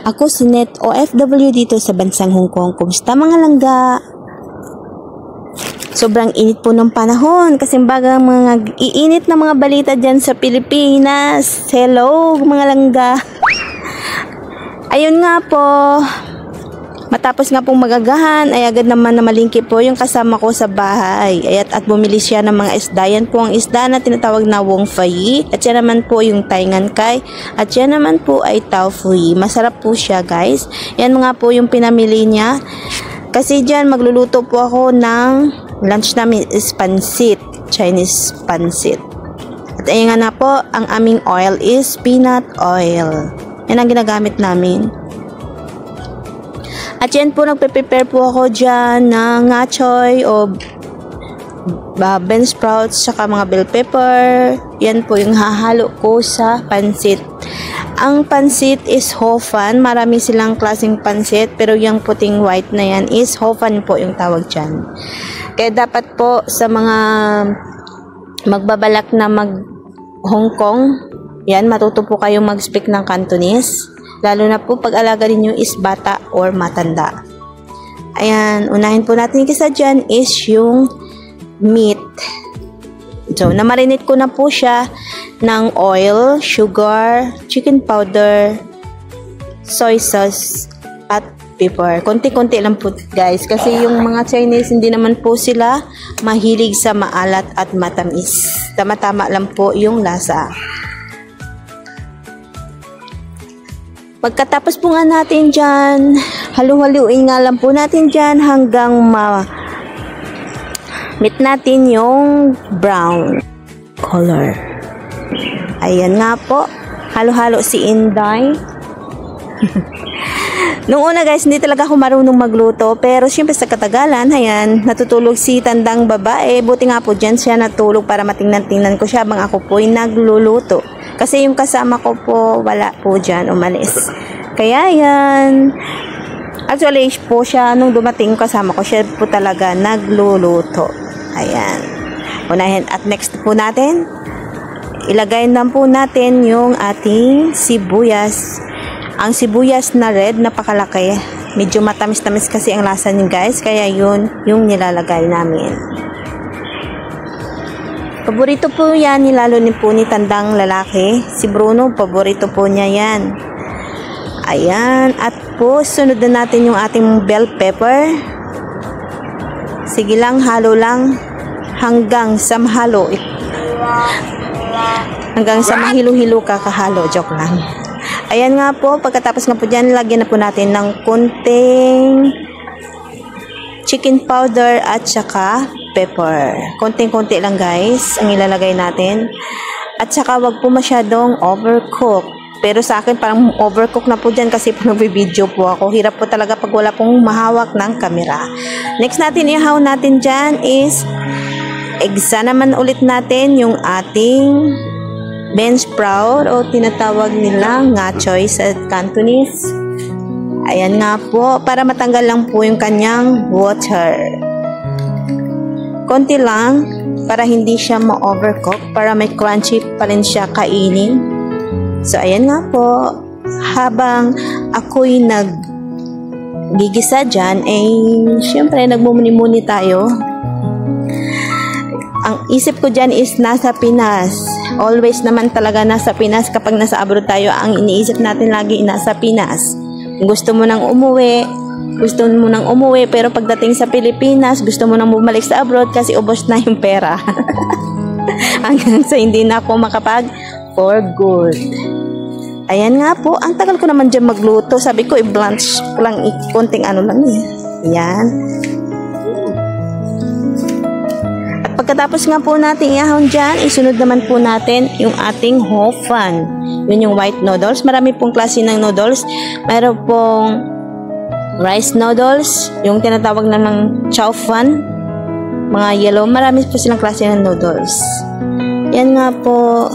Ako si Net OFW dito sa bansang Hong Kong. Kumusta mga langga? Sobrang init po ng panahon kasi bagang mga iinit na mga balita dyan sa Pilipinas. Hello mga langga. Ayun nga po. Matapos nga pong magagahan, ay agad naman na malingki po yung kasama ko sa bahay. At bumili siya ng mga isda. Yan po ang isda na tinatawag na Wong Fai. At yan naman po yung Tai Ngan Kai. At yan naman po ay Tau Fui. Masarap po siya guys. Yan mga po yung pinamili niya. Kasi dyan magluluto po ako ng lunch namin is pansit. Chinese pansit. At ayun nga na po, ang aming oil is peanut oil. Yan ang ginagamit namin. At yan po, nagpe-prepare po ako dyan ng nga choy o bean sprouts saka mga bell pepper. Yan po yung hahalo ko sa pansit. Ang pansit is Ho Fun. Marami silang klaseng pansit pero yung puting white na yan is Ho Fun po yung tawag dyan. Kaya dapat po sa mga magbabalak na mag Hong Kong, yan, matuto po kayong mag-speak ng Cantonese. Lalo na po pag-alaga ninyo is bata or matanda. Ayan, unahin po natin kasi dyan is yung meat. So, namarinate ko na po siya ng oil, sugar, chicken powder, soy sauce, at pepper. Konti-konti lang po guys. Kasi yung mga Chinese, hindi naman po sila mahilig sa maalat at matamis. Tama-tama lang po yung lasa. Pagkatapos po nga natin dyan, halu-haluin nga lang po natin dyan hanggang meet natin yung brown color. Ayan nga po, halo-halo si Inday. Noong una guys, hindi talaga ako marunong magluto, pero syempre sa katagalan, ayan, natutulog si tandang babae. Buti nga po dyan siya natulog para matingnan-tingnan ko siya habang ako po'y nagluluto. Kasi yung kasama ko po, wala po dyan, umalis. Kaya yan. Actually, po siya, nung dumating kasama ko, siya po talaga nagluluto. Ayan. Unahin. At next po natin, ilagay na po natin yung ating sibuyas. Ang sibuyas na red, napakalaki. Medyo matamis-tamis kasi ang lasa niya guys. Kaya yun, yung nilalagay namin. Paborito po yan, lalo ni po ni tandang lalaki. Si Bruno, paborito po niya yan. Ayan. At po, sunod na natin yung ating bell pepper. Sige lang, halo lang. Hanggang sa mahalo. Hanggang sa mahilo-hilo kakahalo. Joke lang. Ayan nga po, pagkatapos nga po dyan, lagyan na po natin ng kunting chicken powder at saka pepper. Konting-konti lang guys ang ilalagay natin. At saka wag po masyadong overcook. Pero sa akin parang overcook na po dyan kasi po nag-video po ako. Hirap po talaga pag wala pong mahawak ng camera. Next natin ihaw natin dyan is igsa naman ulit natin yung ating bean sprout o tinatawag nila nga choy sa Cantonese. Ayan nga po, para matanggal lang po yung kanyang water. Konti lang, para hindi siya ma-overcook, para may crunchy pa rin siya kainin. So, ayan nga po, habang ako'y naggigisa dyan, syempre, nagmumuni-muni tayo. Ang isip ko dyan is nasa Pinas. Always naman talaga nasa Pinas. Kapag nasa abroad tayo, ang iniisip natin lagi nasa Pinas. Gusto mo nang umuwi, pero pagdating sa Pilipinas, gusto mo nang bumalik sa abroad kasi ubos na yung pera. Hanggang sa hindi na ako makapag for good. Ayan nga po, ang tagal ko naman dyan magluto. Sabi ko, i-blanch ko lang, konting ano lang eh. Ayan. At pagkatapos nga po natin iahon dyan, isunod naman po natin yung ating Ho Fun. Yun yung white noodles. Marami pong klase ng noodles. Mayroon pong rice noodles, yung tinatawag na ng chow fun, mga yellow. Marami po silang klase ng noodles. Yan nga po.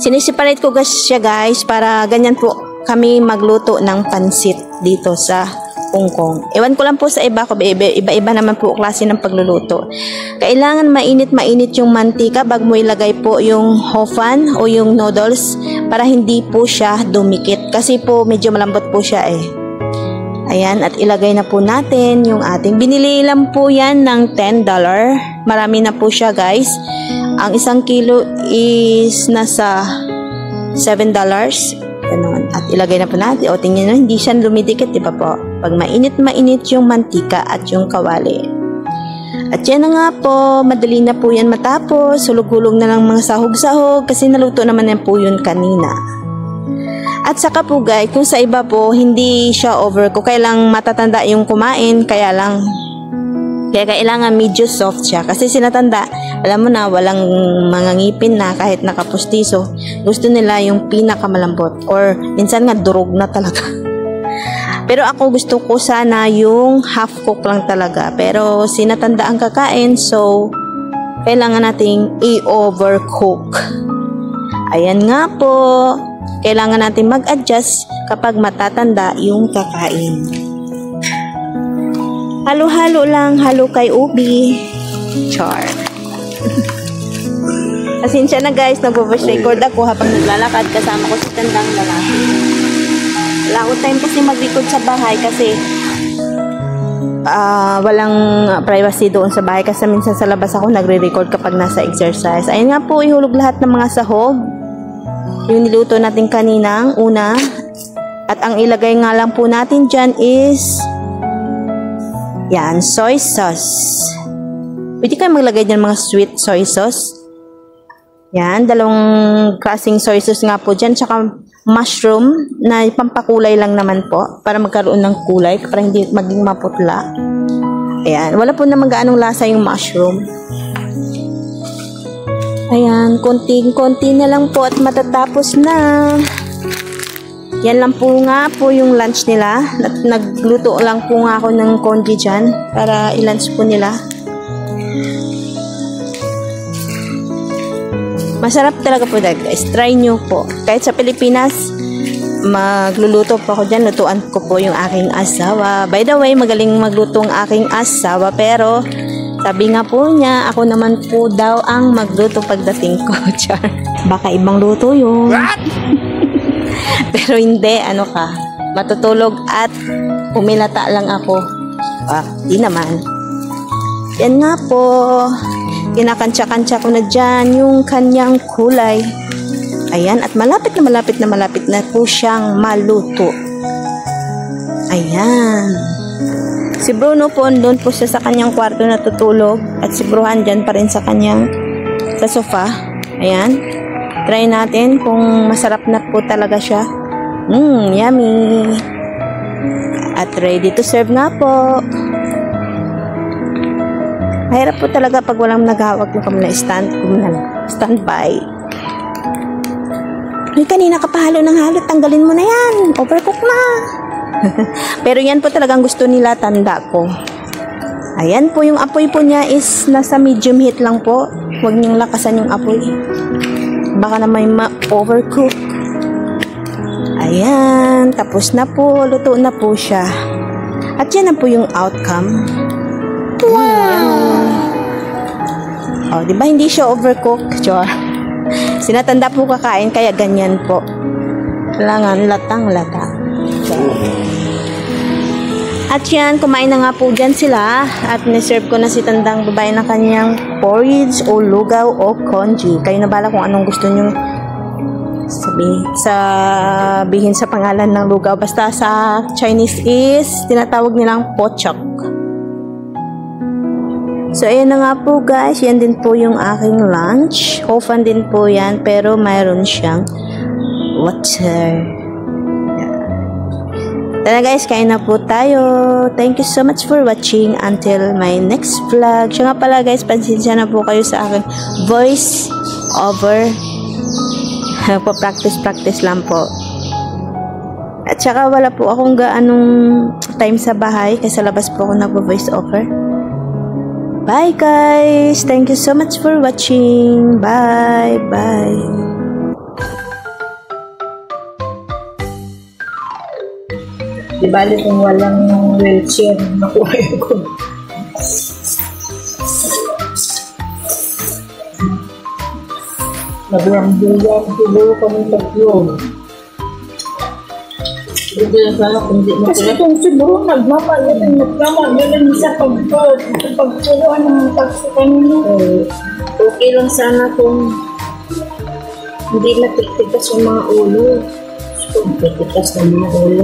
Sinisiparate ko siya guys para ganyan po kami magluto ng pansit dito sa kungkong. Ewan ko lang po sa iba, iba-iba naman po klase ng pagluluto. Kailangan mainit yung mantika bago mo ilagay po yung hofan o yung noodles para hindi po siya dumikit. Kasi po medyo malambot po siya eh. Ayan, at ilagay na po natin yung ating, binili lang po yan ng $10. Marami na po siya guys. Ang 1 kilo is nasa $7. Ganun. At ilagay na po natin. O, tingnan nyo, hindi siya lumidikit, diba po? Pag mainit yung mantika at yung kawali. At yan na nga po, madali na po yan matapos. Hulog-hulog na lang mga sahog-sahog kasi naluto naman yan po yun kanina. At saka po guys, kung sa iba po, hindi siya overcook. Kaya lang matatanda yung kumain, kaya kailangan medyo soft siya. Kasi sinatanda, alam mo na, walang mga ngipin na kahit nakapustiso. Gusto nila yung pinakamalambot. Or minsan nga, durog na talaga. Pero ako gusto ko sana yung half cook lang talaga. Pero sinatanda ang kakain, so kailangan nating i-overcook. Ayan nga po. Kailangan natin mag-adjust kapag matatanda yung kakain. Halo-halo lang, halo kay ubi. Char. Pasensya na guys, nag-voice record ako habang naglalakad kasama ko si tandang lalaki. Wala ko time kasi mag-record sa bahay kasi walang privacy doon sa bahay kasi minsan sa labas ako nagre-record kapag nasa exercise. Ayun nga po, ihulog lahat ng mga sahog. Yung niluto natin kaninang una. At ang ilagay nga lang po natin dyan is yan, soy sauce. Pwede kayo maglagay dyan mga sweet soy sauce. Yan, 2 klaseng soy sauce nga po dyan. Tsaka mushroom na pampakulay lang naman po. Para magkaroon ng kulay. Para hindi maging maputla. Ayan, wala po naman gaanong lasa yung mushroom. Ayan, konting-konti na lang po at matatapos na. Yan lang po nga po yung lunch nila. Nagluto lang po nga ako ng congee dyan para i-lunch po nila. Masarap talaga po guys. Try nyo po. Kahit sa Pilipinas, magluluto po ako dyan. Lutuan ko po yung aking asawa. By the way, magaling magluto ang aking asawa. Pero sabi nga po niya, ako naman po daw ang magluto pagdating ko. Char. Baka ibang luto yun. Pero hindi, ano ka, matutulog at umilata lang ako. Di naman. Yan nga po, kinakansya-kansya ko na dyan yung kanyang kulay. Ayan, at malapit na po siyang maluto. Ayan. Si Bruno po, doon po siya sa kanyang kwarto natutulog. At si Bruhan dyan pa rin sa sofa. Ayan. Try natin kung masarap na po talaga siya. Yummy. At ready to serve na po. Mahirap po talaga pag walang naghawak yung kamay na standby. Ay, kanina ka pa halo ng halo. Tanggalin mo na yan. Overcook na. Pero yan po talagang gusto nila, tanda ko. Ayan po, yung apoy po niya is nasa medium heat lang po. Huwag niyong lakasan yung apoy. Baka na may ma-overcook. Ayan, tapos na po, luto na po siya. At yan na po yung outcome. Wow! Diba hindi siya overcook? Chor. Sinatanda po kakain, kaya ganyan po. Kailangan latang-lata. At yan, kumain na nga po dyan sila. At niserve ko na si tandang babae na kanyang porridge o lugaw o congee. Kayo na bala kung anong gusto nyo sabihin sa pangalan ng lugaw. Basta sa Chinese is tinatawag nilang pochok. So, ayan na nga po guys. Yan din po yung aking lunch. Hofan din po yan. Pero mayroon siyang water. Tara guys, kain na po tayo. Thank you so much for watching until my next vlog. Siya nga pala guys, pansensya na po kayo sa aking voice over. Practice lang po. At saka wala po akong gaanong time sa bahay kasi labas po ako nag-voice over. Bye guys! Thank you so much for watching. Bye! Bye! Di bali kung walang wheelchair, nakuha ko. Nagrambulan siguro kami tatlo. Hindi na sana kung di na kasi kung siguro nagmamayalan sa pagkuha ng taxi kanina. Okay lang sana kung hindi natitikas yung mga ulo. Kung natitikas ng mga ulo.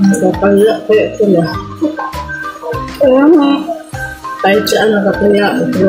Nakakaya kaya sila. Kaya nga, kahit saan nakakaya ako.